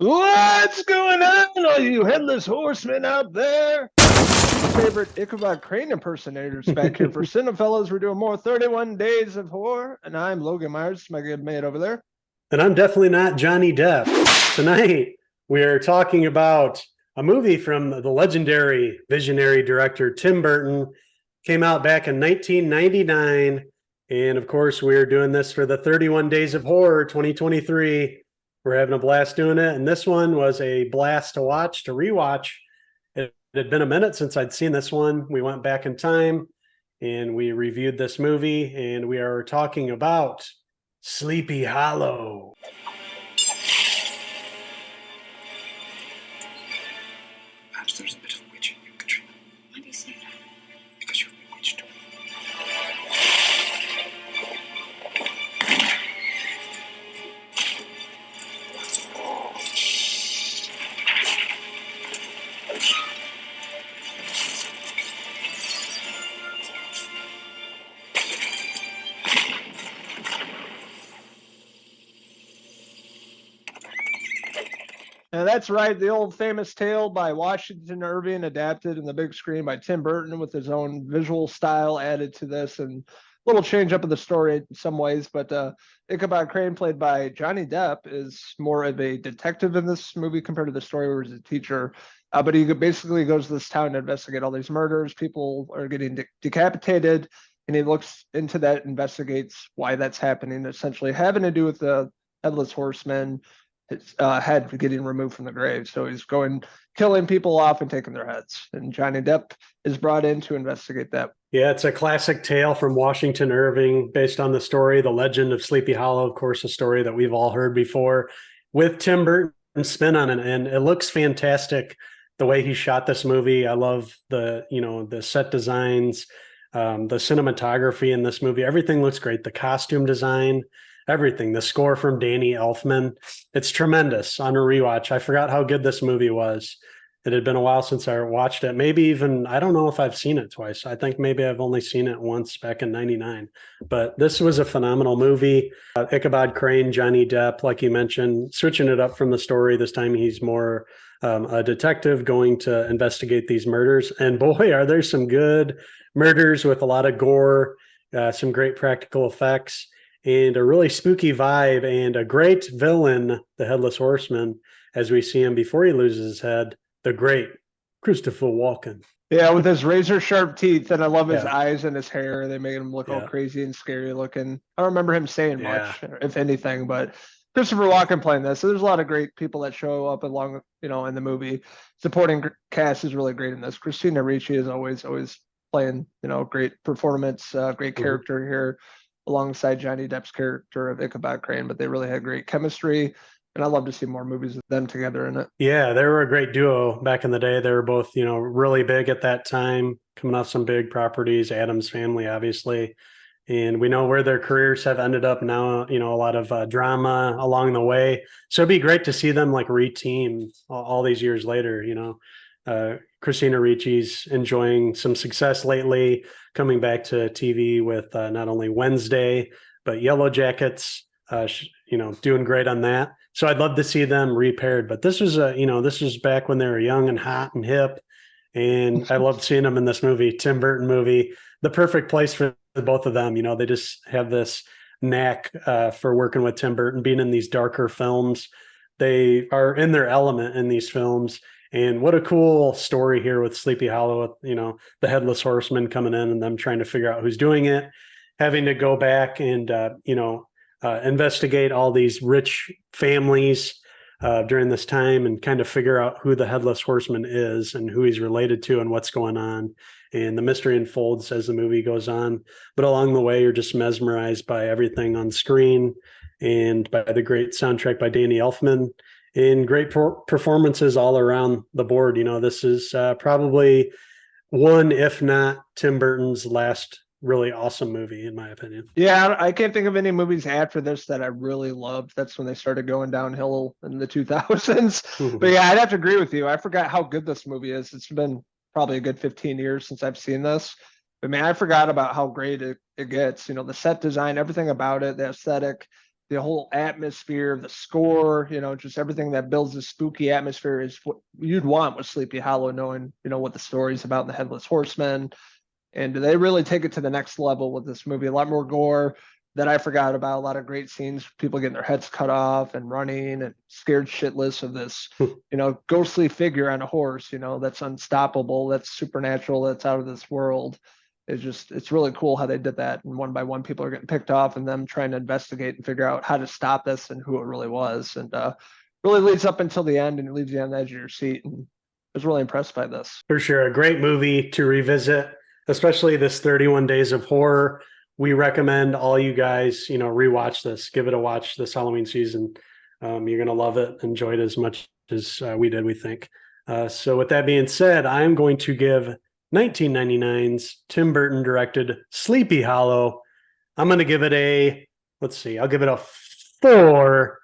What's going on, all you headless horsemen out there? Favorite Ichabod Crane impersonators back here for Cinephellas. We're doing more 31 Days of Horror, and I'm Logan Myers, my good mate over there. And I'm definitely not Johnny Depp. Tonight, we are talking about a movie from the legendary visionary director Tim Burton. Came out back in 1999. And of course, we're doing this for the 31 Days of Horror 2023. We're having a blast doing it. And this one was a blast to watch, to rewatch. It had been a minute since I'd seen this one. We went back in time and we reviewed this movie. And we are talking about Sleepy Hollow. Perhaps there's a bit of a witch in you, Katrina. Why do you say that? Because you're bewitched. And that's right, the old famous tale by Washington Irving, adapted in the big screen by Tim Burton with his own visual style added to this, and a little change up of the story in some ways. But Ichabod Crane, played by Johnny Depp, is more of a detective in this movie compared to the story where he's a teacher. But he basically goes to this town to investigate all these murders. People are getting decapitated, and he looks into that, investigates why that's happening, essentially having to do with the Headless Horseman, his head getting removed from the grave. So he's going, killing people off and taking their heads. And Johnny Depp is brought in to investigate that. Yeah, it's a classic tale from Washington Irving based on the story, The Legend of Sleepy Hollow, of course, a story that we've all heard before, with Tim Burton's spin on it. And it looks fantastic the way he shot this movie. I love the set designs, the cinematography in this movie. Everything looks great. The costume design, everything. The score from Danny Elfman. It's tremendous on a rewatch. I forgot how good this movie was. It had been a while since I watched it. Maybe even, I don't know if I've seen it twice. I think maybe I've only seen it once back in 99. But this was a phenomenal movie. Ichabod Crane, Johnny Depp, like you mentioned, switching it up from the story. This time he's more a detective going to investigate these murders. And boy, are there some good murders with a lot of gore, some great practical effects, and a really spooky vibe, and a great villain, the Headless Horseman, as we see him before he loses his head, the great Christopher Walken. Yeah, with his razor sharp teeth, and I love his eyes and his hair. They made him look all crazy and scary looking. I don't remember him saying much, if anything, but Christopher Walken playing this. So there's a lot of great people that show up along, in the movie. Supporting cast is really great in this. Christina Ricci is always playing, great performance, great character here, alongside Johnny Depp's character of Ichabod Crane. But they really had great chemistry. And I'd love to see more movies with them together in it. Yeah, they were a great duo back in the day. They were both, really big at that time, coming off some big properties, Addams Family, obviously. And we know where their careers have ended up now, a lot of drama along the way. So it'd be great to see them like re-team all these years later, Christina Ricci's enjoying some success lately, coming back to TV with not only Wednesday, but Yellow Jackets, doing great on that. So I'd love to see them repaired, but this was this was back when they were young and hot and hip. And I loved seeing them in this movie, Tim Burton movie, the perfect place for both of them. They just have this knack for working with Tim Burton, being in these darker films. They are in their element in these films. And what a cool story here with Sleepy Hollow, with, the Headless Horseman coming in and them trying to figure out who's doing it, having to go back and, investigate all these rich families during this time and kind of figure out who the Headless Horseman is and who he's related to and what's going on. And the mystery unfolds as the movie goes on. But along the way, you're just mesmerized by everything on screen and by the great soundtrack by Danny Elfman and great performances all around the board. This is probably one, if not Tim Burton's last really awesome movie, in my opinion. Yeah, I can't think of any movies after this that I really loved. That's when they started going downhill in the 2000s. But yeah, I'd have to agree with you. I forgot how good this movie is. It's been probably a good 15 years since I've seen this. But man, I forgot about how great it gets. The set design, everything about it, the aesthetic, the whole atmosphere, the score, just everything that builds the spooky atmosphere is what you'd want with Sleepy Hollow, knowing, what the story's about in the Headless Horseman. And they really take it to the next level with this movie. A lot more gore that I forgot about, a lot of great scenes, people getting their heads cut off and running and scared shitless of this, ghostly figure on a horse, that's unstoppable, that's supernatural, that's out of this world. It's really cool how they did that. And one by one, people are getting picked off and them trying to investigate and figure out how to stop this and who it really was. And really leads up until the end and it leaves you on the edge of your seat. And I was really impressed by this. For sure. A great movie to revisit, especially this 31 Days of Horror. We recommend all you guys, rewatch this, give it a watch this Halloween season. You're going to love it, enjoy it as much as we did, we think. So with that being said, I'm going to give 1999's Tim Burton directed Sleepy Hollow. I'm going to give it I'll give it a 4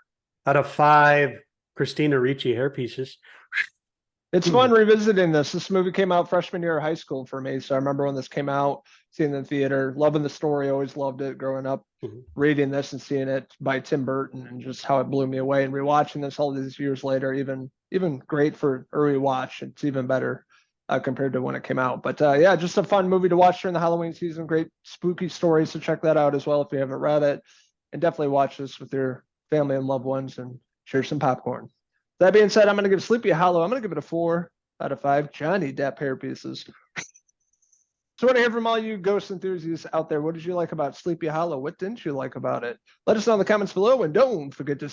out of 5 Christina Ricci hairpieces. It's fun revisiting this. This movie came out freshman year of high school for me. So I remember when this came out, seeing it in the theater, loving the story, always loved it growing up, reading this and seeing it by Tim Burton and just how it blew me away. And rewatching this all these years later, even great for a rewatch. It's even better compared to when it came out. But yeah, just a fun movie to watch during the Halloween season. Great spooky stories. So check that out as well if you haven't read it. And definitely watch this with your family and loved ones and share some popcorn. That being said, I'm going to give Sleepy Hollow, I'm going to give it a 4 out of 5 Johnny Depp hairpieces. So I want to hear from all you ghost enthusiasts out there. What did you like about Sleepy Hollow? What didn't you like about it? Let us know in the comments below, and don't forget to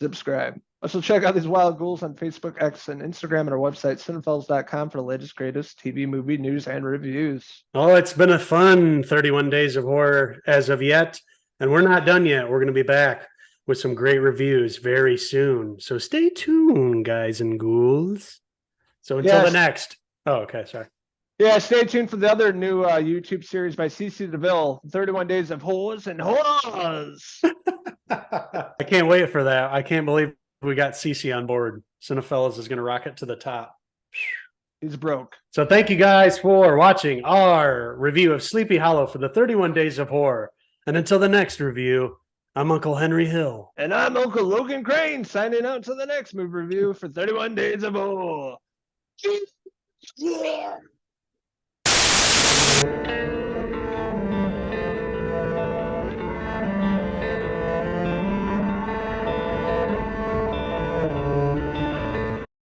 subscribe. Also check out these wild ghouls on Facebook, X, and Instagram, and our website, Cinephellas.com, for the latest, greatest TV, movie news and reviews. Oh, it's been a fun 31 Days of Horror as of yet, and we're not done yet. We're going to be back with some great reviews very soon. So stay tuned, guys and ghouls. So until the next. Oh, okay, sorry. Yeah, stay tuned for the other new YouTube series by CC DeVille, 31 Days of Whores and Horrors. I can't wait for that. I can't believe we got CC on board. Cinephellas is going to rocket to the top. He's broke. So thank you guys for watching our review of Sleepy Hollow for the 31 Days of Horror. And until the next review, I'm Uncle Henry Hill. And I'm Uncle Logan Crane, signing out to the next movie review for 31 Days of Horror. Yeah.